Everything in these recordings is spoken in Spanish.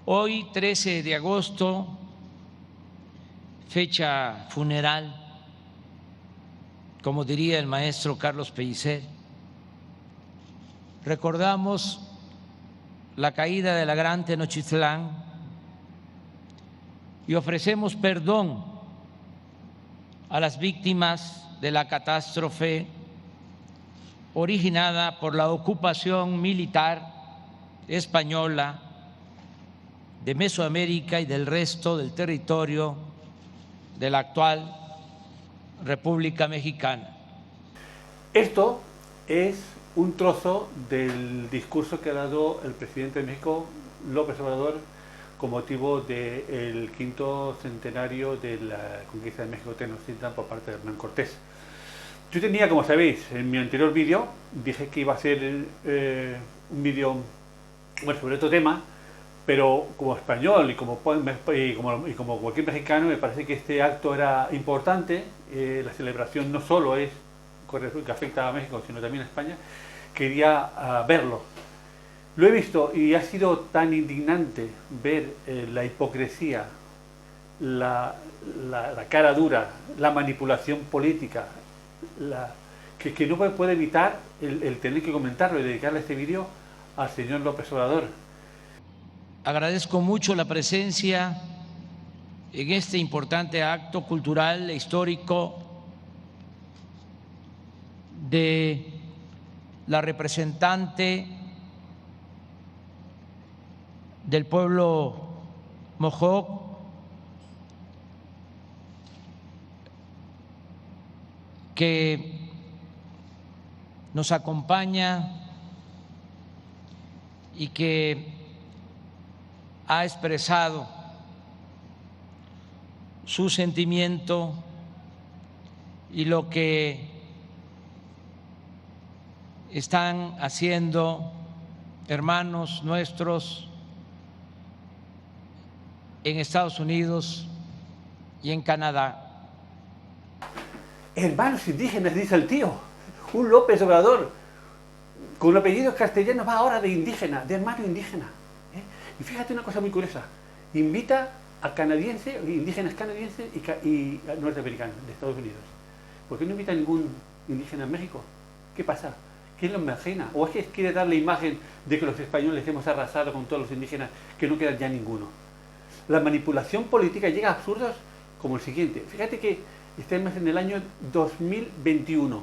Hoy, 13 de agosto, fecha funeral, como diría el maestro Carlos Pellicer, recordamos la caída de la Gran Tenochtitlán y ofrecemos perdón a las víctimas de la catástrofe originada por la ocupación militar española de Mesoamérica y del resto del territorio de la actual República Mexicana. Esto es un trozo del discurso que ha dado el presidente de México, López Obrador, con motivo del quinto centenario de la conquista de México Tenochtitlan por parte de Hernán Cortés. Yo tenía, como sabéis, en mi anterior vídeo, dije que iba a ser un vídeo sobre otro tema, pero como español y como cualquier mexicano, me parece que este acto era importante. La celebración no solo es que afecta a México, sino también a España. Quería verlo. Lo he visto y ha sido tan indignante ver la hipocresía, la cara dura, la manipulación política, que no puede evitar el tener que comentarlo y dedicarle este vídeo al señor López Obrador. Agradezco mucho la presencia en este importante acto cultural e histórico de la representante del pueblo Mojoc, que nos acompaña y que ha expresado su sentimiento y lo que están haciendo hermanos nuestros en Estados Unidos y en Canadá. Hermanos indígenas, dice el tío. Un López Obrador con apellidos castellanos va ahora de indígena, de hermano indígena. Y fíjate una cosa muy curiosa, invita a canadienses, indígenas canadienses y norteamericanos de Estados Unidos. ¿Por qué no invita a ningún indígena en México? ¿Qué pasa? ¿Quién lo imagina? ¿O es que quiere dar la imagen de que los españoles hemos arrasado con todos los indígenas, que no queda ya ninguno? La manipulación política llega a absurdos como el siguiente. Fíjate que estamos en el año 2021.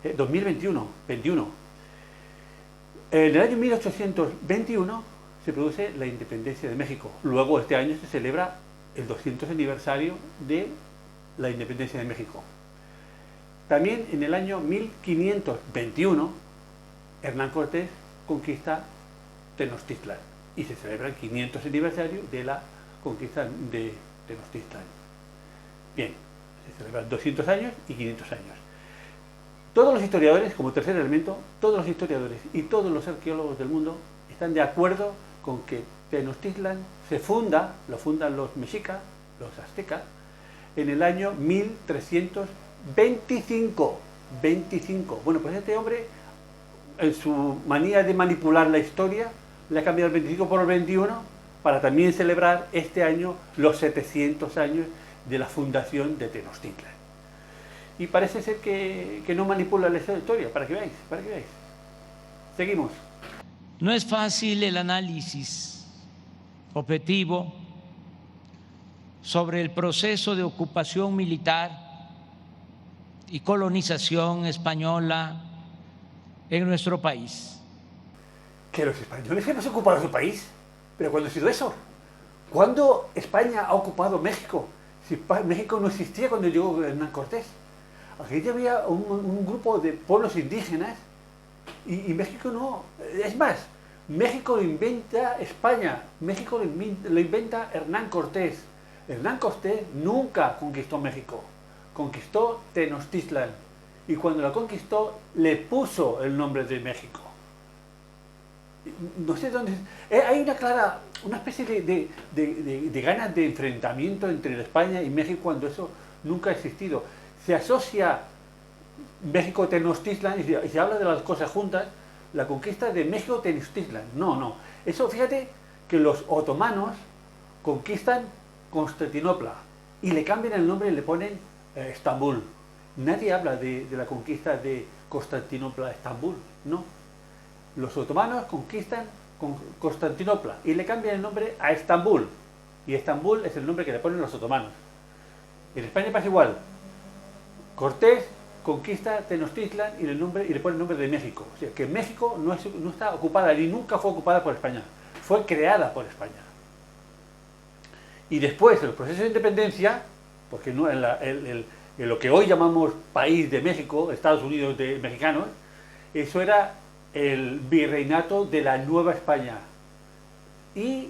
21. En el año 1821 se produce la independencia de México. Luego este año se celebra el 200 aniversario de la independencia de México. También en el año 1521 Hernán Cortés conquista Tenochtitlan y se celebra el 500 aniversario de la conquista de Tenochtitlan. Bien, se celebran 200 años y 500 años. Todos los historiadores, como tercer elemento, todos los historiadores y todos los arqueólogos del mundo están de acuerdo con que Tenochtitlan lo fundan los mexicas, los aztecas, en el año 1325. Bueno, pues este hombre, en su manía de manipular la historia, le ha cambiado el 25 por el 21 para también celebrar este año los 700 años de la fundación de Tenochtitlan. Y parece ser que no manipula la historia, para que veáis. Seguimos. No es fácil el análisis objetivo sobre el proceso de ocupación militar y colonización española en nuestro país. ¿Que los españoles hemos ocupado su país? ¿Pero cuándo ha sido eso? ¿Cuándo España ha ocupado México? Si México no existía cuando llegó Hernán Cortés. Aquí ya había un grupo de pueblos indígenas y México no. Es más, México lo inventa España, México lo inventa Hernán Cortés. Hernán Cortés nunca conquistó México, conquistó Tenochtitlan y cuando la conquistó le puso el nombre de México. No sé dónde. Hay una especie de ganas de enfrentamiento entre España y México cuando eso nunca ha existido. Se asocia México-Tenochtitlan y se habla de las cosas juntas, la conquista de México-Tenochtitlan. No. Eso, fíjate que los otomanos conquistan Constantinopla y le cambian el nombre y le ponen Estambul. Nadie habla de la conquista de Constantinopla a Estambul, no. Los otomanos conquistan Constantinopla y le cambian el nombre a Estambul. Y Estambul es el nombre que le ponen los otomanos. En España pasa igual. Cortés conquista Tenochtitlan y le pone el nombre de México. O sea, que México no está ocupada ni nunca fue ocupada por España. Fue creada por España. Y después, en los procesos de independencia, porque no, en lo que hoy llamamos país de México, Estados Unidos de mexicanos, eso era el virreinato de la Nueva España. Y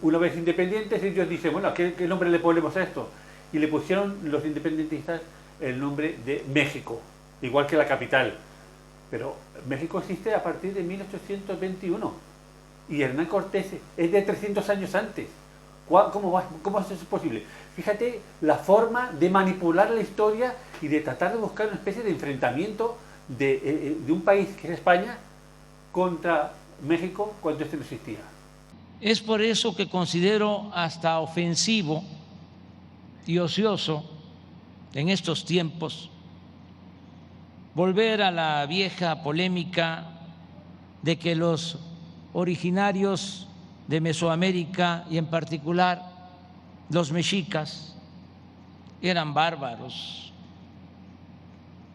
una vez independientes, ellos dicen, bueno, ¿qué nombre le ponemos a esto? Y le pusieron los independentistas el nombre de México, igual que la capital. Pero México existe a partir de 1821 y Hernán Cortés es de 300 años antes. ¿Cómo es eso posible? Fíjate la forma de manipular la historia y de tratar de buscar una especie de enfrentamiento de un país que es España contra México cuando este no existía. Es por eso que considero hasta ofensivo y ocioso en estos tiempos volver a la vieja polémica de que los originarios de Mesoamérica y en particular los mexicas eran bárbaros,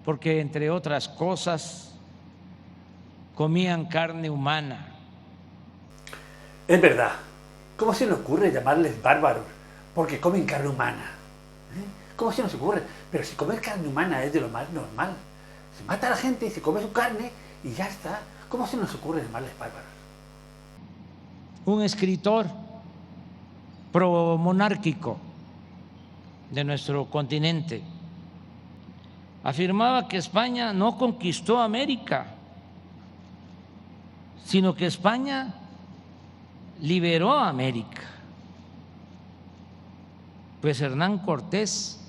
porque entre otras cosas comían carne humana. Es verdad. ¿Cómo se le ocurre llamarles bárbaros? Porque comen carne humana. ¿Cómo se nos ocurre? Pero si comer carne humana es de lo más normal. Se mata a la gente, se come su carne y ya está. ¿Cómo se nos ocurre llamarles bárbaros? Un escritor promonárquico de nuestro continente afirmaba que España no conquistó América, sino que España liberó a América. Pues Hernán Cortés,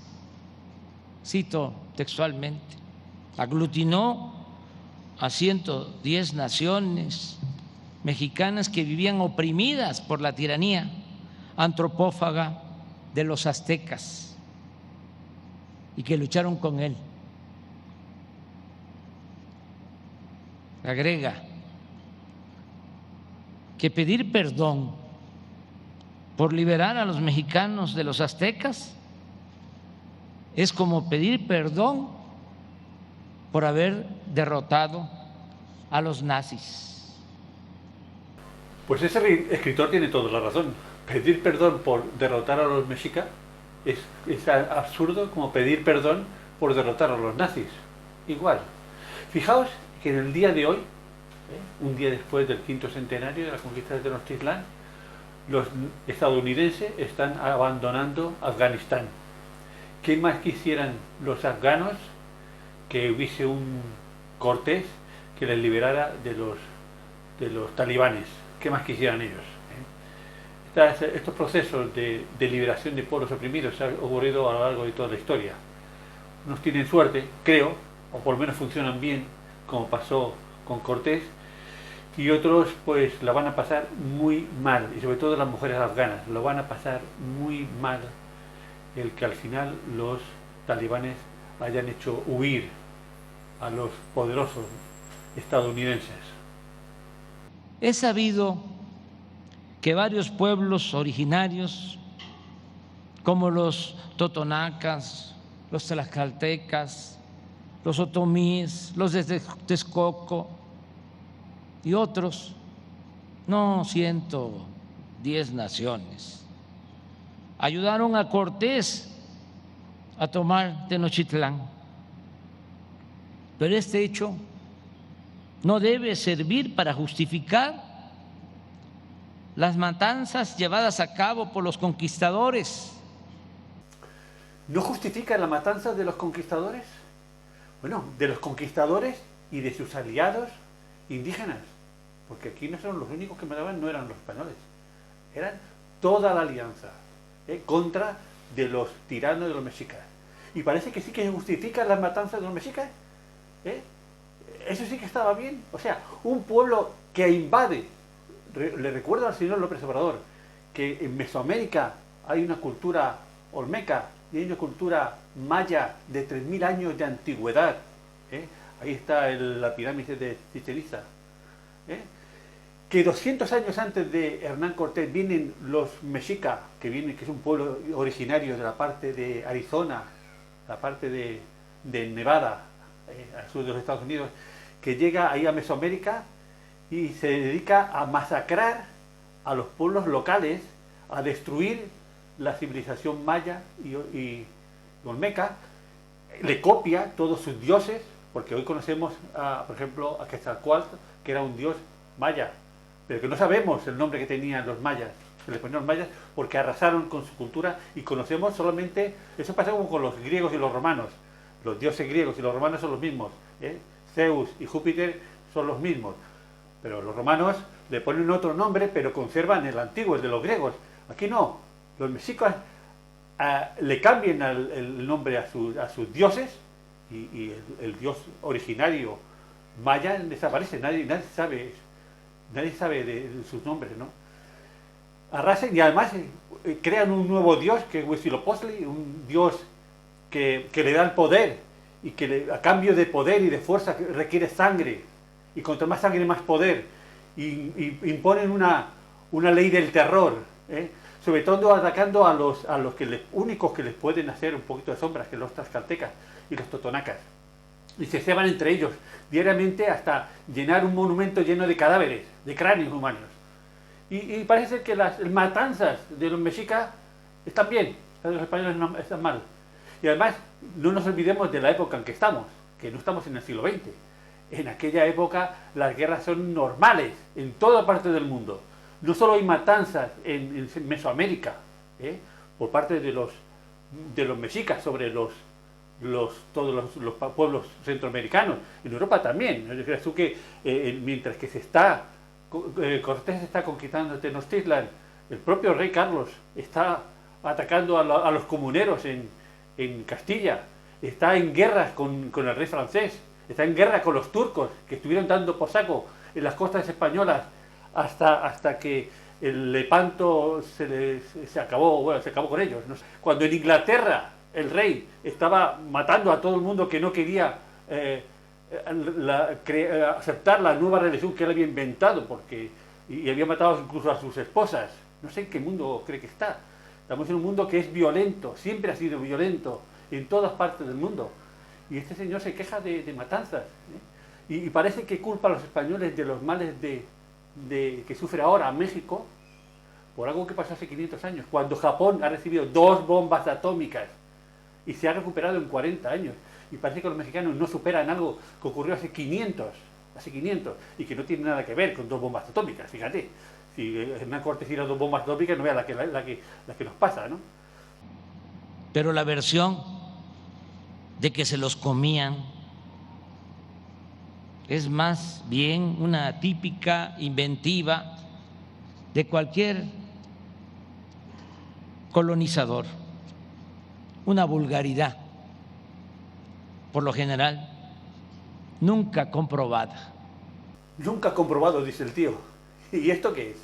cito textualmente, aglutinó a 110 naciones mexicanas que vivían oprimidas por la tiranía antropófaga de los aztecas y que lucharon con él. Agrega que pedir perdón por liberar a los mexicanos de los aztecas es como pedir perdón por haber derrotado a los nazis. Pues ese escritor tiene toda la razón. Pedir perdón por derrotar a los mexicas es absurdo como pedir perdón por derrotar a los nazis. Igual. Fijaos que en el día de hoy, un día después del 5º centenario de la conquista de Tenochtitlán, los estadounidenses están abandonando Afganistán. ¿Qué más quisieran los afganos que hubiese un Cortés que les liberara de los talibanes? ¿Qué más quisieran ellos? Estos procesos de liberación de pueblos oprimidos se han ocurrido a lo largo de toda la historia. Unos tienen suerte, creo, o por lo menos funcionan bien, como pasó con Cortés, y otros pues la van a pasar muy mal, y sobre todo las mujeres afganas lo van a pasar muy mal el que al final los talibanes hayan hecho huir a los poderosos estadounidenses. Es sabido que varios pueblos originarios, como los totonacas, los tlaxcaltecas, los otomíes, los de Texcoco y otros, no 110 naciones, ayudaron a Cortés a tomar Tenochtitlán. Pero este hecho no debe servir para justificar las matanzas llevadas a cabo por los conquistadores. ¿No justifica la matanza de los conquistadores? Bueno, de los conquistadores y de sus aliados indígenas, porque aquí no son los únicos que mataban, no eran los españoles, eran toda la alianza contra de los tiranos de los mexicas. Y parece que sí que justifica las matanzas de los mexicas. Eso sí que estaba bien. O sea, un pueblo que invade le recuerdo al señor López Obrador que en Mesoamérica hay una cultura olmeca y hay una cultura maya de 3000 años de antigüedad. Ahí está la pirámide de Chichén Itzá. Que 200 años antes de Hernán Cortés vienen los mexicas, que es un pueblo originario de la parte de Arizona, la parte de Nevada, al sur de los Estados Unidos, que llega ahí a Mesoamérica y se dedica a masacrar a los pueblos locales, a destruir la civilización maya y olmeca, le copia todos sus dioses, porque hoy conocemos, por ejemplo, a Quetzalcóatl, que era un dios maya, pero que no sabemos el nombre que tenían los mayas, se les ponían los mayas porque arrasaron con su cultura y conocemos solamente, eso pasa como con los griegos y los romanos, los dioses griegos y los romanos son los mismos, Zeus y Júpiter son los mismos, pero los romanos le ponen otro nombre, pero conservan el antiguo, el de los griegos. Aquí no, los mexicas le cambian el nombre a sus dioses y el dios originario maya desaparece, nadie sabe de sus nombres, ¿no? Arrasan y además crean un nuevo dios que es Huitzilopochtli, un dios que le da el poder y que a cambio de poder y de fuerza requiere sangre, y contra más sangre más poder, y imponen una ley del terror, sobre todo atacando a los únicos que les pueden hacer un poquito de sombras, que son los tlaxcaltecas y los totonacas, y se ceban entre ellos diariamente hasta llenar un monumento lleno de cadáveres, de cráneos humanos. Y parece ser que las matanzas de los mexicas están bien, las de los españoles no, están mal. Y además, no nos olvidemos de la época en que estamos, que no estamos en el siglo XX. En aquella época las guerras son normales en toda parte del mundo. No solo hay matanzas en Mesoamérica, por parte de los mexicas sobre todos los pueblos centroamericanos, en Europa también. ¿No crees tú que mientras que Cortés está conquistando Tenochtitlan, el propio rey Carlos está atacando a los comuneros en Castilla, está en guerra con el rey francés, está en guerra con los turcos que estuvieron dando por saco en las costas españolas hasta que el Lepanto se acabó con ellos, ¿no? Cuando en Inglaterra el rey estaba matando a todo el mundo que no quería aceptar la nueva religión que él había inventado, y había matado incluso a sus esposas. No sé en qué mundo cree que está. Estamos en un mundo que es violento, siempre ha sido violento, en todas partes del mundo. Y este señor se queja de matanzas, y parece que culpa a los españoles de los males que sufre ahora México por algo que pasó hace 500 años, cuando Japón ha recibido 2 bombas atómicas y se ha recuperado en 40 años. Y parece que los mexicanos no superan algo que ocurrió hace 500, y que no tiene nada que ver con 2 bombas atómicas. Fíjate, si Hernán Cortés tira 2 bombas atómicas, no vea la que nos pasa, ¿no? Pero la versión de que se los comían es más bien una típica inventiva de cualquier colonizador, una vulgaridad, por lo general, nunca comprobada. Nunca comprobado, dice el tío. ¿Y esto qué es?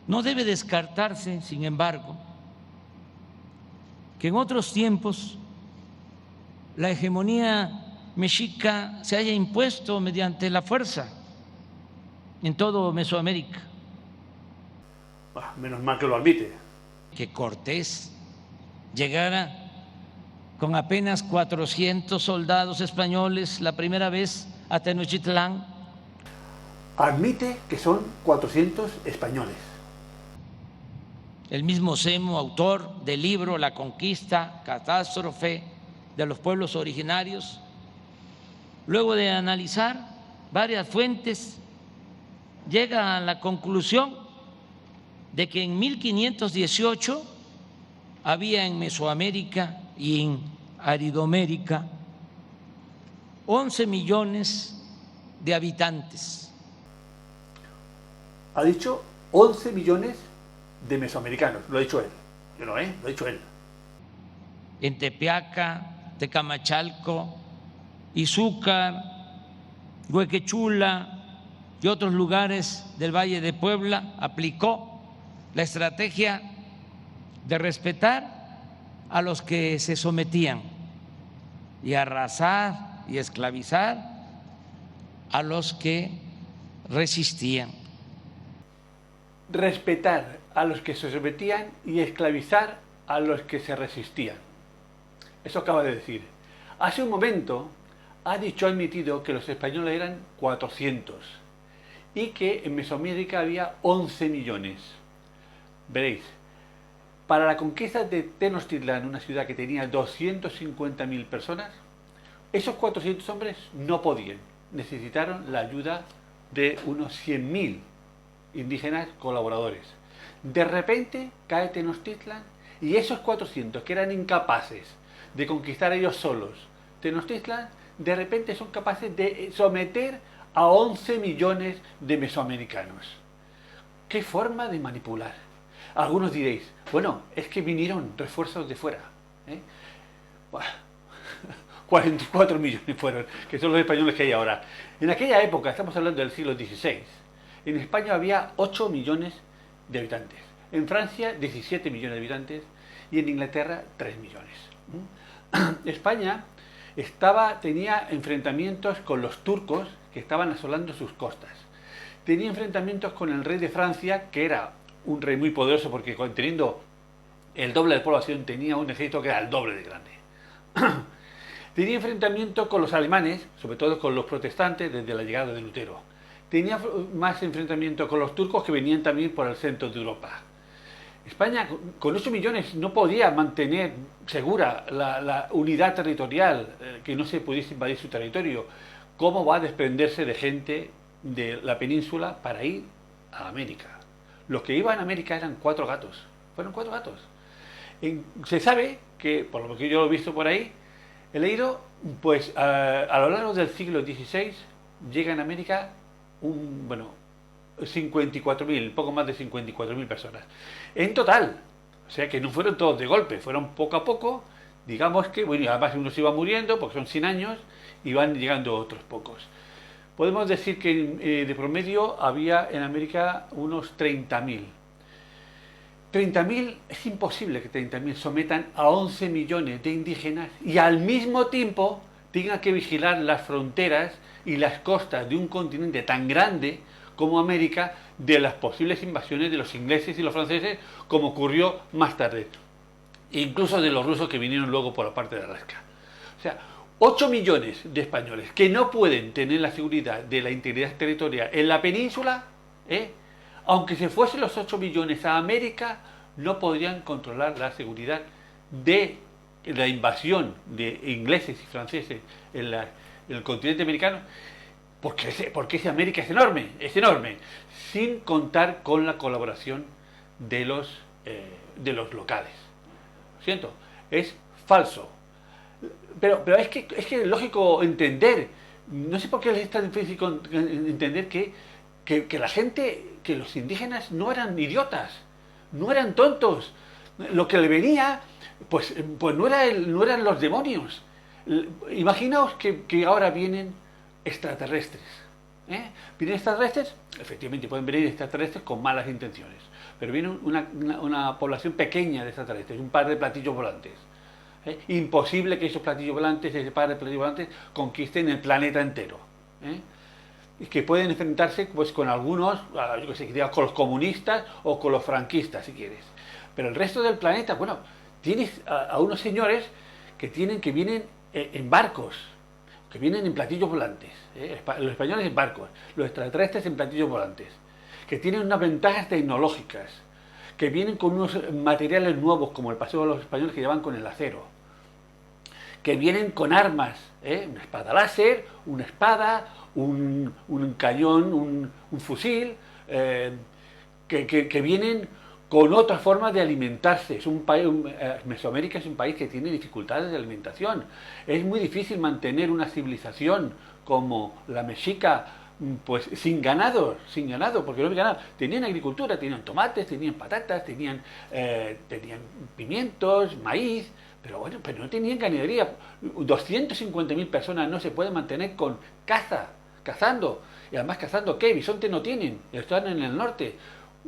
No debe descartarse, sin embargo, que en otros tiempos la hegemonía mexica se haya impuesto mediante la fuerza en todo Mesoamérica. Menos mal que lo admite. Que Cortés llegara con apenas 400 soldados españoles la primera vez a Tenochtitlán. Admite que son 400 españoles. El mismo Semo, autor del libro La conquista, catástrofe de los pueblos originarios, luego de analizar varias fuentes, llega a la conclusión de que en 1518 había en Mesoamérica y en Aridomérica 11 millones de habitantes. Ha dicho 11 millones de mesoamericanos, lo ha dicho él. Yo no, lo ha dicho él. En Tepeaca, Tecamachalco, Izúcar, Huequechula y otros lugares del Valle de Puebla aplicó la estrategia de respetar a los que se sometían y arrasar y esclavizar a los que resistían. Respetar a los que se sometían y esclavizar a los que se resistían. Eso acaba de decir. Hace un momento ha admitido que los españoles eran 400 y que en Mesoamérica había 11 millones. Veréis, para la conquista de Tenochtitlán, una ciudad que tenía 250.000 personas, esos 400 hombres no podían. Necesitaron la ayuda de unos 100.000 indígenas colaboradores. De repente cae Tenochtitlán y esos 400 que eran incapaces de conquistar ellos solos Tenochtitlán, de repente son capaces de someter a 11 millones de mesoamericanos. ¿Qué forma de manipular? Algunos diréis, bueno, es que vinieron refuerzos de fuera. 44 millones fueron, que son los españoles que hay ahora. En aquella época, estamos hablando del siglo XVI, en España había 8 millones de habitantes. En Francia, 17 millones de habitantes. Y en Inglaterra, 3 millones. España tenía enfrentamientos con los turcos que estaban asolando sus costas. Tenía enfrentamientos con el rey de Francia, que era un rey muy poderoso porque teniendo el doble de población tenía un ejército que era el doble de grande. Tenía enfrentamientos con los alemanes, sobre todo con los protestantes desde la llegada de Lutero. Tenía más enfrentamientos con los turcos que venían también por el centro de Europa. España con 8 millones no podía mantener segura la unidad territorial, que no se pudiese invadir su territorio. ¿Cómo va a desprenderse de gente de la península para ir a América? Los que iban a América eran 4 gatos, fueron 4 gatos. Se sabe que, por lo que yo lo he visto por ahí, he leído, pues a lo largo del siglo XVI llegan a América 54.000, poco más de 54.000 personas. En total, o sea que no fueron todos de golpe, fueron poco a poco, digamos que, bueno, y además unos iban muriendo, porque son 100 años, y van llegando otros pocos. Podemos decir que de promedio había en América unos 30.000. 30.000, es imposible que 30.000 sometan a 11 millones de indígenas y al mismo tiempo tengan que vigilar las fronteras y las costas de un continente tan grande como América de las posibles invasiones de los ingleses y los franceses, como ocurrió más tarde, incluso de los rusos que vinieron luego por la parte de Alaska. O sea, 8 millones de españoles que no pueden tener la seguridad de la integridad territorial en la península, aunque se fuesen los 8 millones a América, no podrían controlar la seguridad de la invasión de ingleses y franceses en el continente americano, porque ese América es enorme, sin contar con la colaboración de los locales. Lo siento, es falso. Pero es que es lógico entender, no sé por qué es tan difícil entender que la gente, que los indígenas no eran idiotas, no eran tontos. Lo que le venía, pues no eran los demonios. Imaginaos que ahora vienen extraterrestres. Vienen extraterrestres, efectivamente pueden venir extraterrestres con malas intenciones, pero viene una población pequeña de extraterrestres, un par de platillos volantes. Imposible que esos platillos volantes, ese par de platillos volantes, conquisten el planeta entero. Y que pueden enfrentarse pues con algunos, yo que sé, con los comunistas o con los franquistas, si quieres. Pero el resto del planeta, bueno, tienes a unos señores que vienen en barcos, que vienen en platillos volantes. Los españoles en barcos, los extraterrestres en platillos volantes, que tienen unas ventajas tecnológicas, que vienen con unos materiales nuevos, como el paseo de los españoles que llevan con el acero, que vienen con armas, una espada láser, una espada, un cañón, un fusil, que vienen con otras formas de alimentarse. Es un país, Mesoamérica es un país que tiene dificultades de alimentación. Es muy difícil mantener una civilización como la mexica, pues sin ganado, porque no había ganado. Tenían agricultura, tenían tomates, tenían patatas, tenían pimientos, maíz, pero bueno, pero no tenían ganadería. 250.000 personas no se pueden mantener con cazando. Y además cazando, ¿qué? Bisonte no tienen, están en el norte.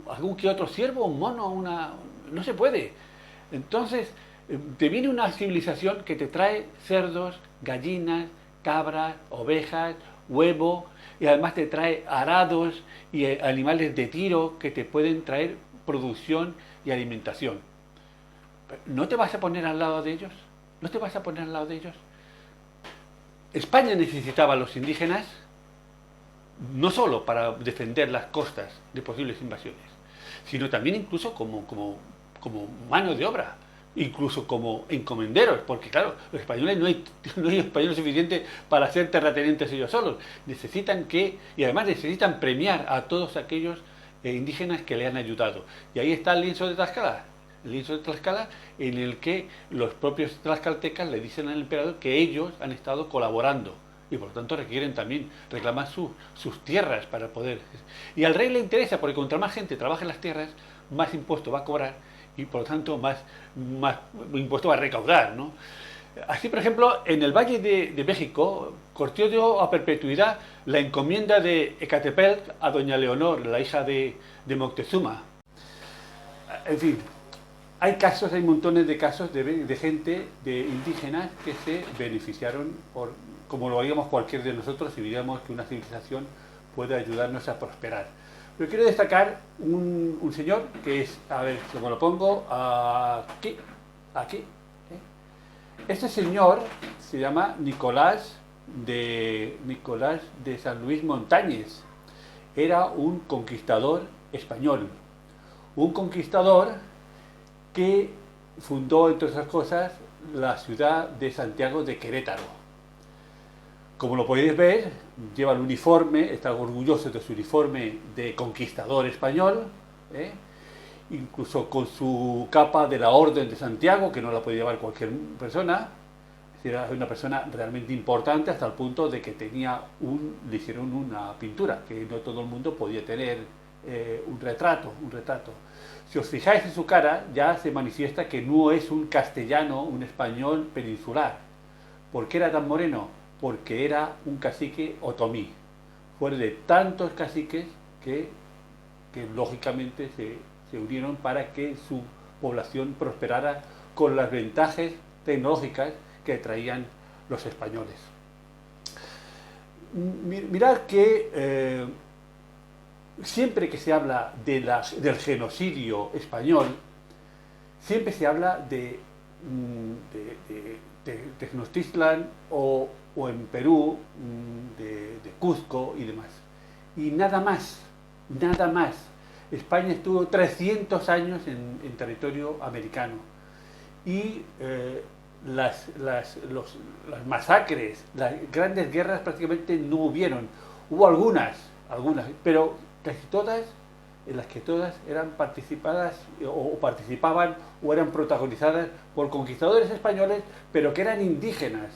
Algún que otro ciervo, un mono, no se puede. Entonces, te viene una civilización que te trae cerdos, gallinas, cabras, ovejas, huevo, y además te trae arados y animales de tiro que te pueden traer producción y alimentación. ¿No te vas a poner al lado de ellos? ¿No te vas a poner al lado de ellos? España necesitaba a los indígenas no solo para defender las costas de posibles invasiones, sino también incluso como mano de obra, incluso como encomenderos, porque claro, los españoles no hay españoles suficientes para ser terratenientes ellos solos, y además necesitan premiar a todos aquellos indígenas que le han ayudado. Y ahí está el lienzo de Tlaxcala, en el que los propios tlaxcaltecas le dicen al emperador que ellos han estado colaborando y por lo tanto requieren también reclamar sus tierras para poder. Y al rey le interesa, porque contra más gente trabaja en las tierras, más impuesto va a cobrar y por lo tanto más impuesto va a recaudar, ¿no? Así, por ejemplo, en el Valle de México, Cortés dio a perpetuidad la encomienda de Ecatepec a doña Leonor, la hija de Moctezuma. En fin, hay montones de casos de gente, de indígenas, que se beneficiaron como lo haríamos cualquier de nosotros si viéramos que una civilización puede ayudarnos a prosperar. Pero quiero destacar un señor que es, a ver, como lo pongo, aquí. Este señor se llama Nicolás de San Luis Montañez. Era un conquistador español. Un conquistador que fundó, entre otras cosas, la ciudad de Santiago de Querétaro. Como lo podéis ver, lleva el uniforme, está orgulloso de su uniforme de conquistador español, incluso con su capa de la Orden de Santiago, que no la puede llevar cualquier persona. Era una persona realmente importante hasta el punto de que le hicieron una pintura, que no todo el mundo podía tener un retrato. Si os fijáis en su cara, ya se manifiesta que no es un castellano, un español peninsular. ¿Por qué era tan moreno? Porque era un cacique otomí. Fue de tantos caciques que lógicamente se unieron para que su población prosperara con las ventajas tecnológicas que traían los españoles. Mirad que siempre que se habla del genocidio español, siempre se habla de Tenochtitlan o en Perú, de Cuzco y demás. Y nada más. España estuvo 300 años en territorio americano. Y las masacres, las grandes guerras prácticamente no hubieron. Hubo algunas, pero casi todas, en las que todas eran participadas o participaban o eran protagonizadas por conquistadores españoles, pero que eran indígenas,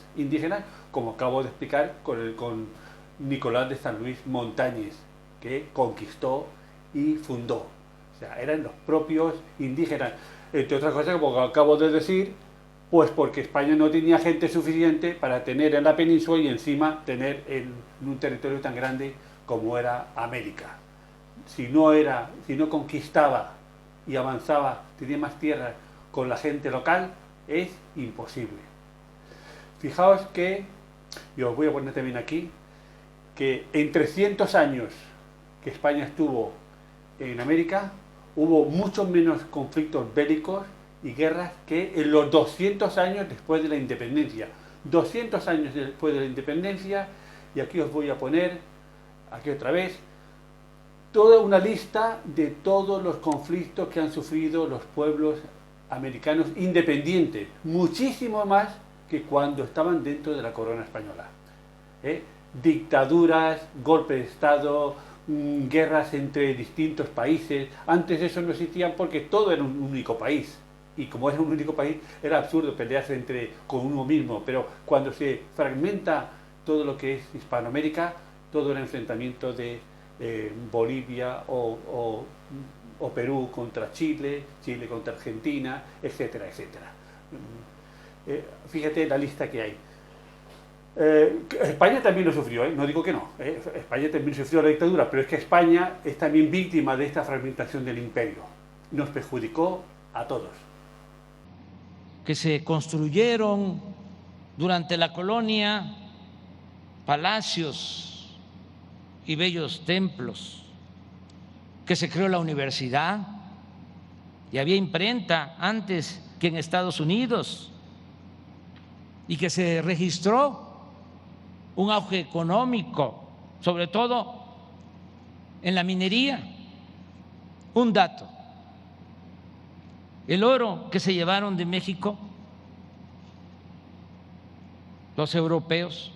como acabo de explicar con Nicolás de San Luis Montañez, que conquistó y fundó. O sea, eran los propios indígenas. Entre otras cosas, como acabo de decir, pues porque España no tenía gente suficiente para tener en la península y encima tener en un territorio tan grande como era América. Si no conquistaba y avanzaba, tenía más tierras con la gente local, es imposible. Fijaos que, y os voy a poner también aquí, que en 300 años que España estuvo en América, hubo muchos menos conflictos bélicos y guerras que en los 200 años después de la independencia. 200 años después de la independencia, y aquí os voy a poner, aquí otra vez, toda una lista de todos los conflictos que han sufrido los pueblos americanos independientes, muchísimo más que cuando estaban dentro de la corona española. Dictaduras, golpe de Estado, guerras entre distintos países. Antes eso no existía porque todo era un único país. Y como era un único país, era absurdo pelearse con uno mismo. Pero cuando se fragmenta todo lo que es Hispanoamérica, todo el enfrentamiento de Bolivia o Perú contra Chile, Chile contra Argentina, etcétera, etcétera. Fíjate la lista que hay. España también lo sufrió, no digo que no. España también sufrió la dictadura, pero es que España es también víctima de esta fragmentación del imperio. Nos perjudicó a todos. Que se construyeron durante la colonia palacios y bellos templos, que se creó la universidad y había imprenta antes que en Estados Unidos, y que se registró un auge económico, sobre todo en la minería. Un dato: el oro que se llevaron de México los europeos,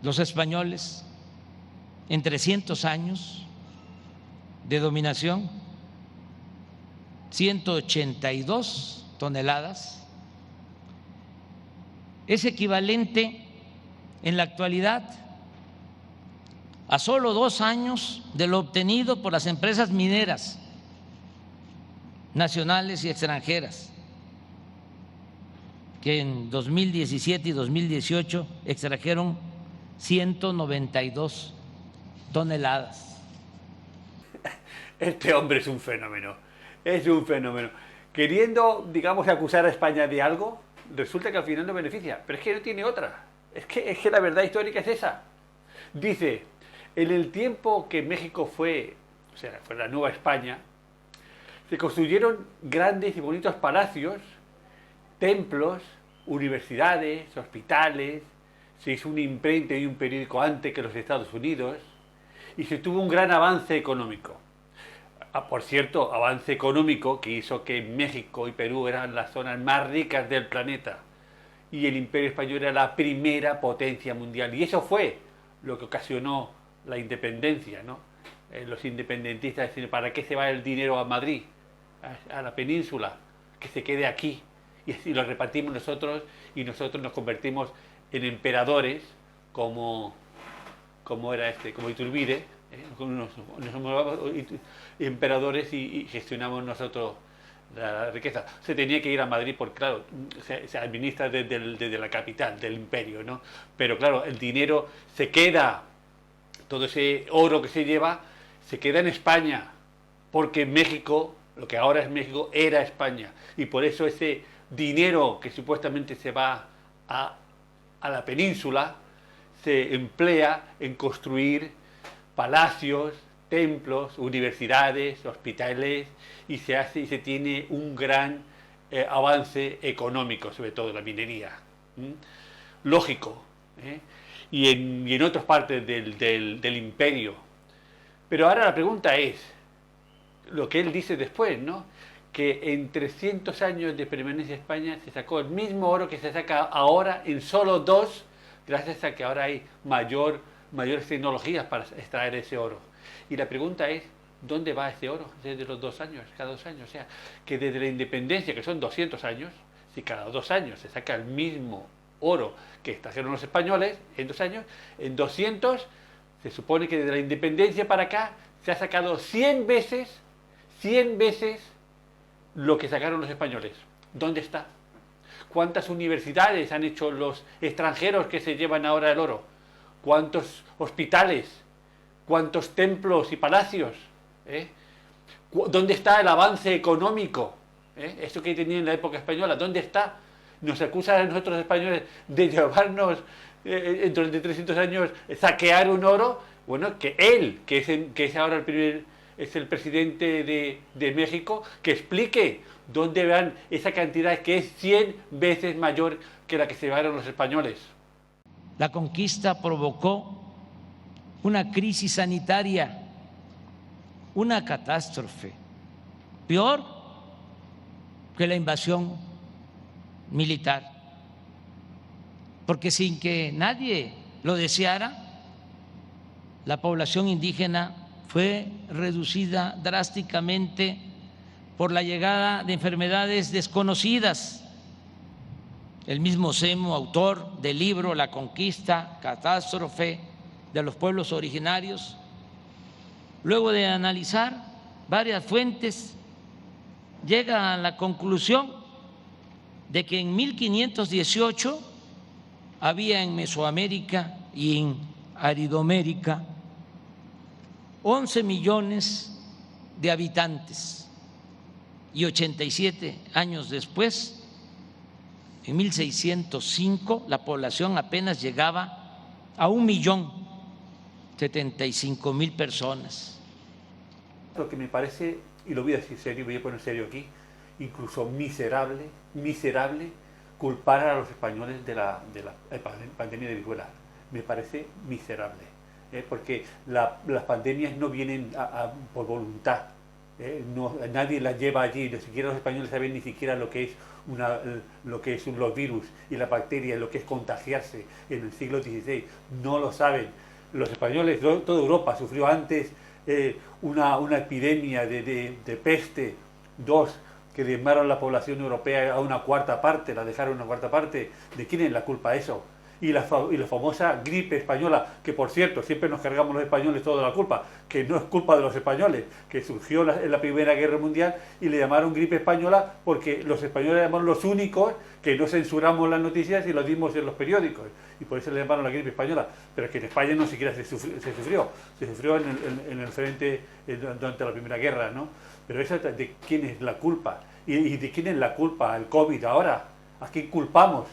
los españoles, en 300 años de dominación, 182 toneladas, es equivalente en la actualidad a solo 2 años de lo obtenido por las empresas mineras nacionales y extranjeras, que en 2017 y 2018 extrajeron 192 toneladas. Este hombre es un fenómeno, es un fenómeno. Queriendo, digamos, acusar a España de algo, resulta que al final no beneficia, pero es que no tiene otra. Es que la verdad histórica es esa. Dice, en el tiempo que México fue la Nueva España, se construyeron grandes y bonitos palacios, templos, universidades, hospitales, se hizo una imprenta y un periódico antes que los Estados Unidos, y se tuvo un gran avance económico. Por cierto, avance económico que hizo que México y Perú eran las zonas más ricas del planeta, y el Imperio Español era la primera potencia mundial, y eso fue lo que ocasionó la independencia, ¿no? Los independentistas decían, ¿para qué se va el dinero a Madrid, a la península? Que se quede aquí, y así lo repartimos nosotros, y nosotros nos convertimos en emperadores, como era como Iturbide, nos emperadores y gestionamos nosotros la riqueza. Se tenía que ir a Madrid porque, claro, se administra desde la capital del imperio, ¿no? Pero claro, el dinero se queda, todo ese oro que se lleva, se queda en España, porque México, lo que ahora es México, era España. Y por eso ese dinero que supuestamente se va a la península, se emplea en construir palacios, templos, universidades, hospitales, y se tiene un gran avance económico, sobre todo la minería. Lógico, y en otras partes del imperio. Pero ahora la pregunta es, lo que él dice después, ¿no? Que en 300 años de permanencia en España se sacó el mismo oro que se saca ahora en solo 2, gracias a que ahora hay mayores tecnologías para extraer ese oro. Y la pregunta es, ¿dónde va ese oro desde los 2 años, cada 2 años? O sea, que desde la independencia, que son 200 años, si cada 2 años se saca el mismo oro que extrajeron los españoles en 2 años, en 200 se supone que desde la independencia para acá se ha sacado 100 veces lo que sacaron los españoles. ¿Dónde está? ¿Cuántas universidades han hecho los extranjeros que se llevan ahora el oro? ¿Cuántos hospitales? ¿Cuántos templos y palacios? ¿Dónde está el avance económico? Eso que tenían en la época española, ¿dónde está? Nos acusan a nosotros españoles de llevarnos durante 300 años saquear un oro. Bueno, que él, que es ahora es el presidente de México, que explique dónde van esa cantidad que es 100 veces mayor que la que se llevaron los españoles. La conquista provocó una crisis sanitaria, una catástrofe, peor que la invasión militar, porque sin que nadie lo deseara, la población indígena fue reducida drásticamente por la llegada de enfermedades desconocidas. El mismo Semo, autor del libro La conquista, catástrofe de los pueblos originarios, luego de analizar varias fuentes, llega a la conclusión de que en 1518 había en Mesoamérica y en Aridomérica 11 millones de habitantes, y 87 años después, en 1605, la población apenas llegaba a 1.075.000 personas. Lo que me parece, y lo voy a decir serio, voy a poner serio aquí, incluso miserable, culpar a los españoles de la pandemia de viruela. Me parece miserable, porque las pandemias no vienen por voluntad. Nadie las lleva allí, ni siquiera los españoles saben ni siquiera lo que es los virus y las bacterias, lo que es contagiarse en el siglo XVI. No lo saben. Los españoles, toda Europa sufrió antes una epidemia de peste, que diezmaron la población europea a una cuarta parte, la dejaron una cuarta parte. ¿De quién es la culpa eso? Y la famosa gripe española, que por cierto, siempre nos cargamos los españoles toda la culpa, que no es culpa de los españoles, que surgió en la Primera Guerra Mundial y le llamaron gripe española porque los españoles éramos los únicos que no censuramos las noticias y lo dimos en los periódicos, y por eso le llamaron la gripe española. Pero es que en España no siquiera se sufrió en el frente durante la Primera Guerra, ¿no? Pero eso, ¿de quién es la culpa? ¿Y de quién es la culpa el COVID ahora? ¿A quién culpamos?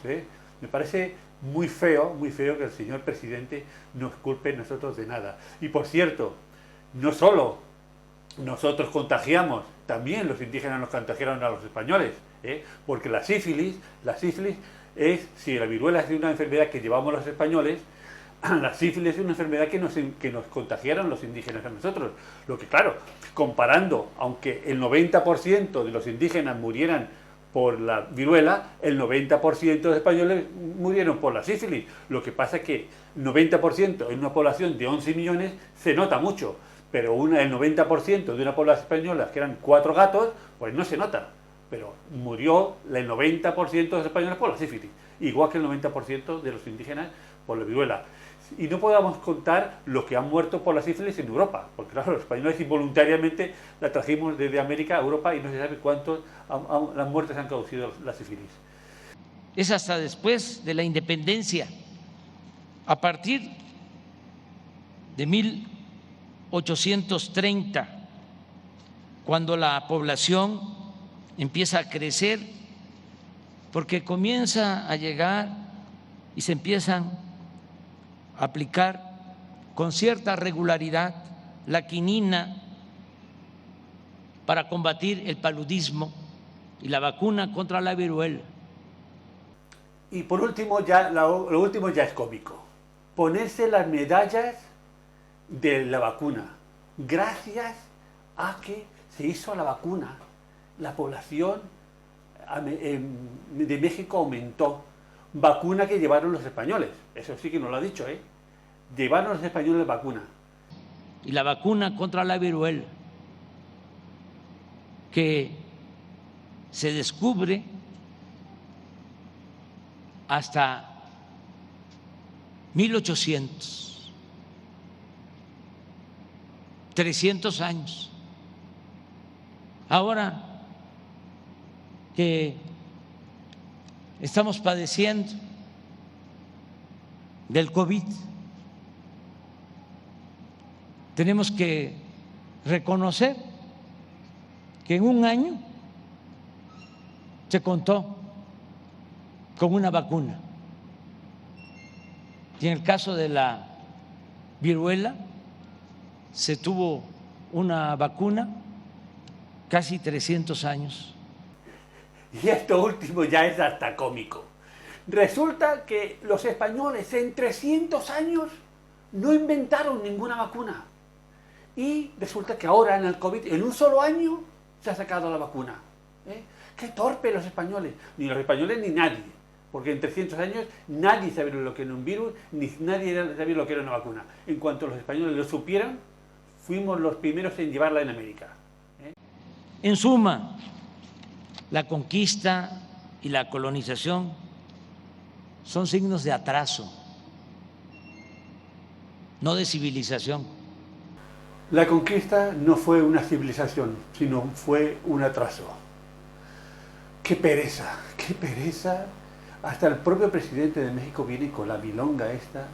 Me parece muy feo que el señor presidente nos culpe nosotros de nada. Y por cierto, no solo nosotros contagiamos, también los indígenas nos contagiaron a los españoles, porque la sífilis es, si la viruela es una enfermedad que llevamos los españoles, la sífilis es una enfermedad que nos contagiaron los indígenas a nosotros. Lo que, claro, comparando, aunque el 90% de los indígenas murieran por la viruela, el 90% de los españoles murieron por la sífilis. Lo que pasa es que 90% en una población de 11 millones se nota mucho, pero el 90% de una población española, que eran 4 gatos, pues no se nota. Pero murió el 90% de los españoles por la sífilis, igual que el 90% de los indígenas por la viruela. Y no podamos contar los que han muerto por la sífilis en Europa, porque claro, los españoles involuntariamente la trajimos desde América a Europa y no se sabe cuántas las muertes han causado la sífilis. Es hasta después de la independencia, a partir de 1830, cuando la población empieza a crecer, porque comienza a llegar y se empiezan aplicar con cierta regularidad la quinina para combatir el paludismo y la vacuna contra la viruela. Y por último, lo último ya es cómico: ponerse las medallas de la vacuna. Gracias a que se hizo la vacuna, la población de México aumentó. Vacuna que llevaron los españoles, eso sí que nos lo ha dicho, llevaron los españoles vacuna. Y la vacuna contra la viruela, que se descubre hasta 1800, 300 años. Ahora que estamos padeciendo del COVID, tenemos que reconocer que en un año se contó con una vacuna. Y en el caso de la viruela, se tuvo una vacuna casi 300 años. Y esto último ya es hasta cómico. Resulta que los españoles en 300 años no inventaron ninguna vacuna. Y resulta que ahora en el COVID, en un solo año, se ha sacado la vacuna. Qué torpe los españoles. Ni los españoles ni nadie. porque en 300 años nadie sabía lo que era un virus, ni nadie sabía lo que era una vacuna. En cuanto los españoles lo supieran, fuimos los primeros en llevarla en América. En suma, la conquista y la colonización son signos de atraso, no de civilización. La conquista no fue una civilización, sino fue un atraso. ¡Qué pereza! ¡Qué pereza! Hasta el propio presidente de México viene con la milonga esta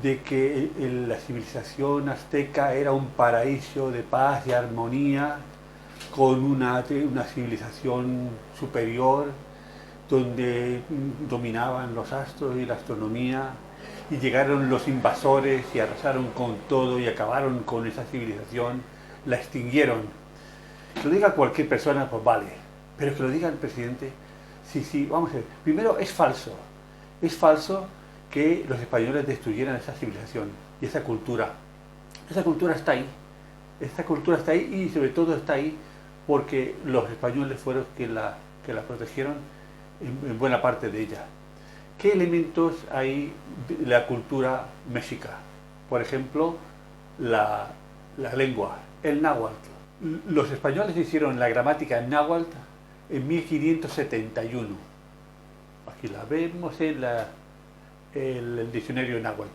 de que la civilización azteca era un paraíso de paz y armonía con una civilización superior donde dominaban los astros y la astronomía, y llegaron los invasores y arrasaron con todo y acabaron con esa civilización, la extinguieron. Que lo diga cualquier persona, pues vale, pero que lo diga el presidente, sí, vamos a ver. Primero, es falso que los españoles destruyeran esa civilización y esa cultura. Esa cultura está ahí, y sobre todo está ahí porque los españoles fueron que la protegieron en buena parte de ella. ¿Qué elementos hay de la cultura mexica? Por ejemplo, la lengua, el náhuatl. Los españoles hicieron la gramática en náhuatl en 1571. Aquí la vemos en el diccionario náhuatl.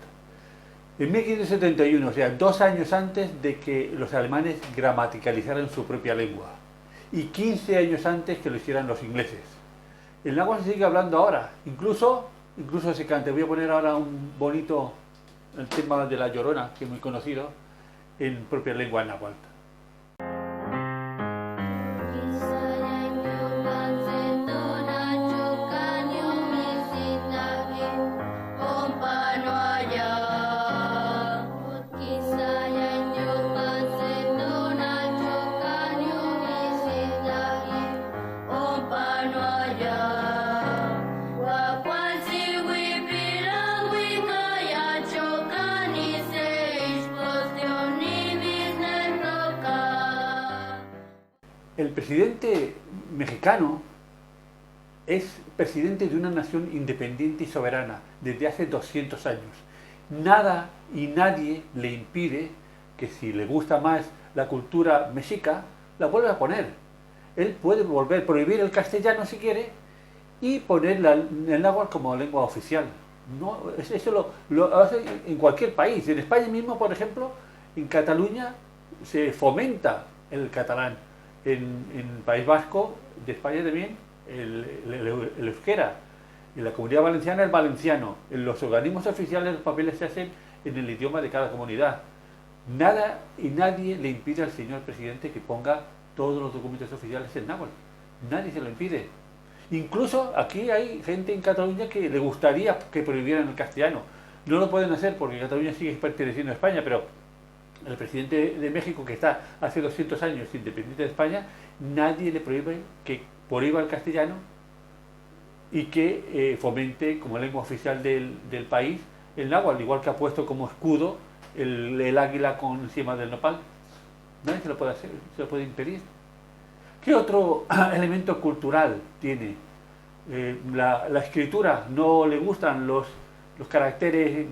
En 1571, o sea, 2 años antes de que los alemanes gramaticalizaran su propia lengua, y 15 años antes que lo hicieran los ingleses. El náhuatl se sigue hablando ahora, incluso se canta. Voy a poner ahora un bonito, el tema de La Llorona, que es muy conocido, en propia lengua náhuatl. El presidente mexicano es presidente de una nación independiente y soberana desde hace 200 años. Nada y nadie le impide que, si le gusta más la cultura mexica, la vuelva a poner. Él puede volver a prohibir el castellano si quiere y poner el náhuatl como lengua oficial. No, eso lo hace en cualquier país. En España mismo, por ejemplo, en Cataluña se fomenta el catalán. En País Vasco, de España también, el euskera. En la Comunidad Valenciana, el valenciano. En los organismos oficiales los papeles se hacen en el idioma de cada comunidad. Nada y nadie le impide al señor presidente que ponga todos los documentos oficiales en náhuatl. Nadie se lo impide. Incluso aquí hay gente en Cataluña que le gustaría que prohibieran el castellano. No lo pueden hacer porque Cataluña sigue perteneciendo a España, pero el presidente de México, que está hace 200 años independiente de España, nadie le prohíbe que prohíba el castellano y que fomente como lengua oficial del país el náhuatl, igual que ha puesto como escudo el águila con encima del nopal. Nadie se lo puede hacer, se lo puede impedir. ¿Qué otro elemento cultural tiene? La escritura. No le gustan los caracteres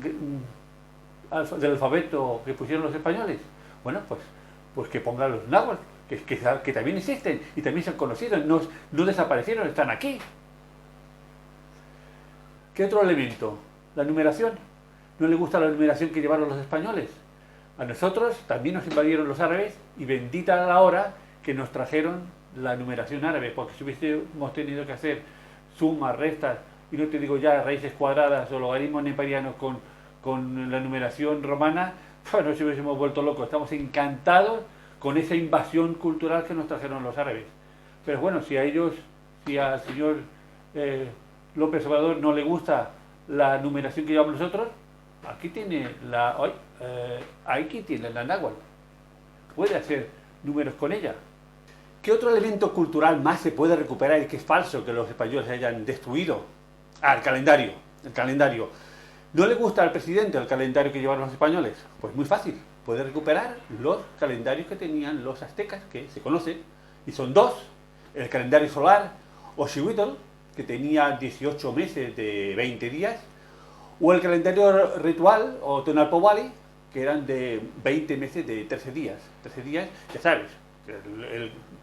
del alfabeto que pusieron los españoles. Bueno, pues que pongan los náhuatl, que también existen y también se han conocido, no desaparecieron, están aquí. ¿Qué otro elemento? La numeración. ¿No le gusta la numeración que llevaron los españoles? A nosotros también nos invadieron los árabes, y bendita la hora que nos trajeron la numeración árabe, porque si hubiésemos tenido que hacer sumas, restas, y no te digo ya raíces cuadradas o logaritmos neperianos con la numeración romana, bueno, si hubiésemos vuelto locos. Estamos encantados con esa invasión cultural que nos trajeron los árabes. Pero bueno, si al señor López Obrador no le gusta la numeración que llevamos nosotros, aquí tiene aquí tiene la náhuatl. Puede hacer números con ella. ¿Qué otro elemento cultural más se puede recuperar y que es falso que los españoles hayan destruido? El calendario. El calendario. ¿No le gusta al presidente el calendario que llevaron los españoles? Pues muy fácil. Puede recuperar los calendarios que tenían los aztecas, que se conocen, y son 2. El calendario solar, o Xihuitl, que tenía 18 meses de 20 días, o el calendario ritual o Tonalpobali, que eran de 20 meses de 13 días. 13 días, ya sabes,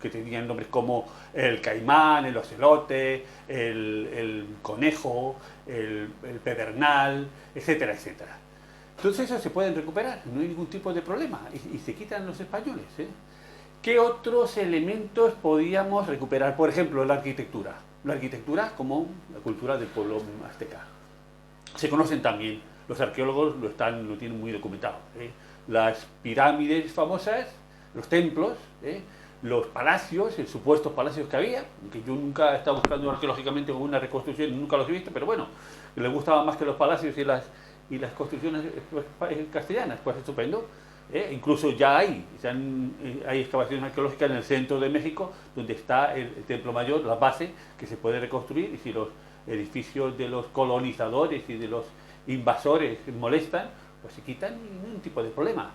que tenían nombres como el caimán, el ocelote, el conejo, el pedernal, etcétera, etcétera. Entonces eso se pueden recuperar, no hay ningún tipo de problema, y se quitan los españoles, ¿eh? ¿Qué otros elementos podíamos recuperar? Por ejemplo, la arquitectura. La arquitectura como la cultura del pueblo azteca. Se conocen también, los arqueólogos lo tienen muy documentado, ¿eh? Las pirámides famosas, los templos, los palacios, supuestos palacios que había, que yo nunca he estado buscando arqueológicamente una reconstrucción, nunca los he visto, pero bueno, le gustaban más que los palacios y las construcciones castellanas, pues estupendo. Incluso ya hay excavaciones arqueológicas en el centro de México, donde está el Templo Mayor, la base, que se puede reconstruir, y si los edificios de los colonizadores y de los invasores molestan, pues se quitan y no hay ningún tipo de problema.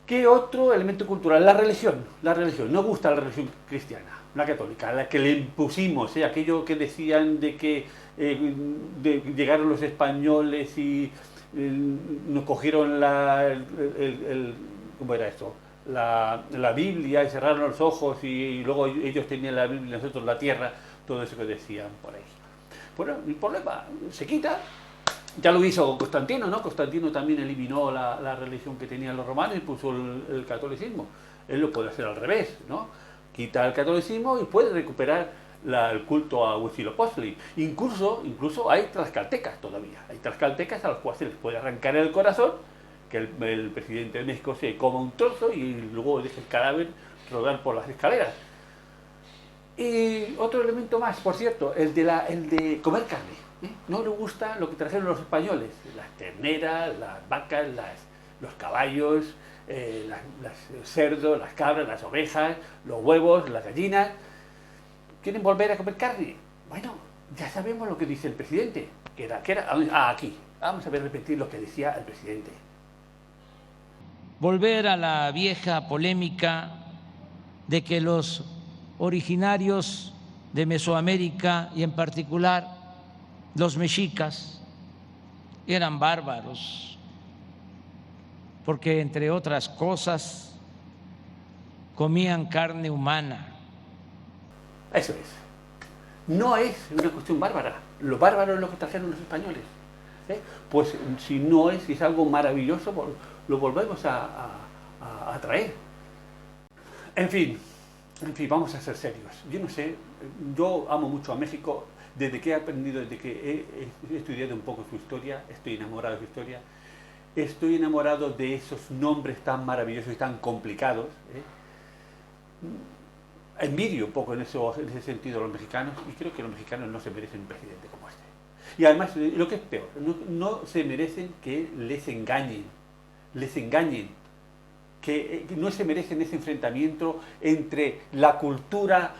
¿Qué otro elemento cultural? La religión. La religión. No gusta la religión cristiana, la católica, la que le impusimos, aquello que decían de que llegaron los españoles y nos cogieron ¿cómo era esto? La Biblia y cerraron los ojos y luego ellos tenían la Biblia y nosotros la tierra, todo eso que decían por ahí. Bueno, el problema se quita. Ya lo hizo Constantino, ¿no? Constantino también eliminó la religión que tenían los romanos y puso el catolicismo. Él lo puede hacer al revés, ¿no? Quita el catolicismo y puede recuperar el culto a Huitzilopochtli. Incluso hay tlaxcaltecas todavía. Hay tlaxcaltecas a los cuales se les puede arrancar el corazón, que el presidente de México se coma un trozo y luego deje el cadáver rodar por las escaleras. Y otro elemento más, por cierto, el de comer carne. No le gusta lo que trajeron los españoles, las terneras, las vacas, los caballos, los cerdos, las cabras, las ovejas, los huevos, las gallinas. ¿Quieren volver a comer carne? Bueno, ya sabemos lo que dice el presidente, aquí, vamos a ver repetir lo que decía el presidente. Volver a la vieja polémica de que los originarios de Mesoamérica y en particular los mexicas eran bárbaros, porque entre otras cosas comían carne humana. Eso es. No es una cuestión bárbara. Lo bárbaro es lo que trajeron los españoles. Pues si no es, si es algo maravilloso, lo volvemos a traer. En fin, vamos a ser serios. Yo no sé, yo amo mucho a México. Desde que he aprendido, desde que he estudiado un poco su historia, estoy enamorado de su historia, estoy enamorado de esos nombres tan maravillosos y tan complicados. Envidio un poco en ese sentido a los mexicanos, y creo que los mexicanos no se merecen un presidente como este. Y además, lo que es peor, no se merecen que les engañen, que no se merecen ese enfrentamiento entre la cultura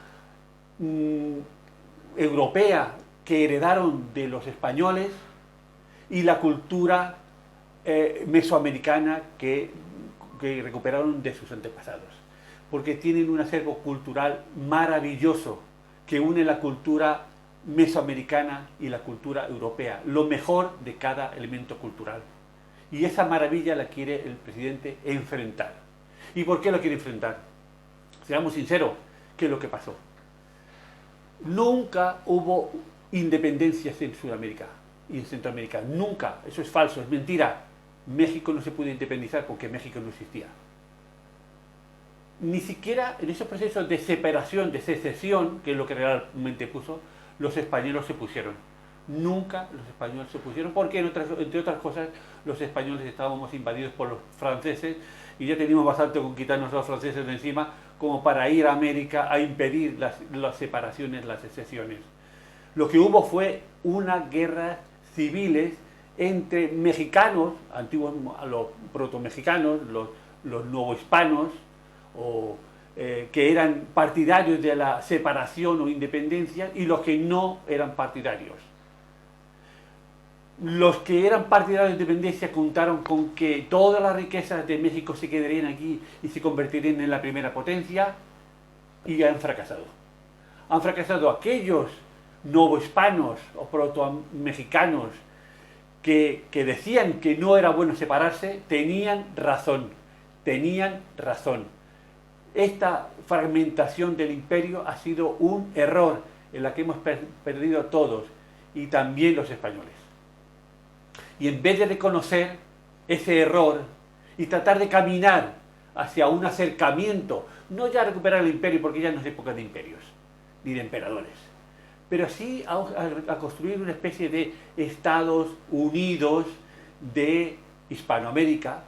europea que heredaron de los españoles y la cultura mesoamericana que recuperaron de sus antepasados, porque tienen un acervo cultural maravilloso que une la cultura mesoamericana y la cultura europea, lo mejor de cada elemento cultural, y esa maravilla la quiere el presidente enfrentar. ¿Y por qué lo quiere enfrentar? Seamos sinceros, ¿qué es lo que pasó? Nunca hubo independencias en Sudamérica y en Centroamérica, nunca. Eso es falso, es mentira. México no se pudo independizar porque México no existía. Ni siquiera en esos procesos de separación, de secesión, que es lo que realmente puso, los españoles se pusieron. Nunca los españoles se pusieron porque, entre otras cosas, los españoles estábamos invadidos por los franceses y ya teníamos bastante con quitarnos a los franceses de encima como para ir a América a impedir las separaciones, las secesiones. Lo que hubo fue una guerra civiles entre mexicanos, antiguos, los proto-mexicanos, los nuevohispanos, que eran partidarios de la separación o independencia, y los que no eran partidarios. Los que eran partidarios de independencia contaron con que todas las riquezas de México se quedarían aquí y se convertirían en la primera potencia, y han fracasado. Han fracasado aquellos novohispanos o proto-mexicanos que decían que no era bueno separarse, tenían razón, tenían razón. Esta fragmentación del imperio ha sido un error en la que hemos perdido todos, y también los españoles. Y en vez de reconocer ese error y tratar de caminar hacia un acercamiento, no ya recuperar el imperio, porque ya no es época de imperios, ni de emperadores, pero sí a construir una especie de Estados Unidos de Hispanoamérica,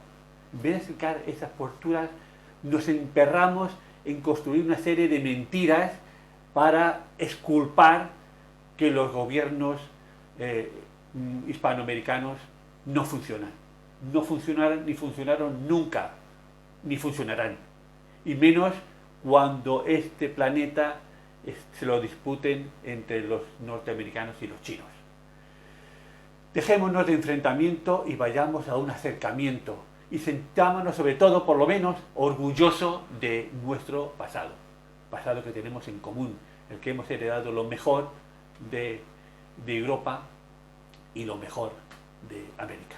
en vez de acercar esas posturas, nos emperramos en construir una serie de mentiras para exculpar que los gobiernos hispanoamericanos no funcionan. No funcionaron, ni funcionaron nunca, ni funcionarán. Y menos cuando este planeta se lo disputen entre los norteamericanos y los chinos. Dejémonos de enfrentamiento y vayamos a un acercamiento. Y sentámonos, sobre todo, por lo menos, orgullosos de nuestro pasado. Pasado que tenemos en común, el que hemos heredado lo mejor de Europa y lo mejor de América.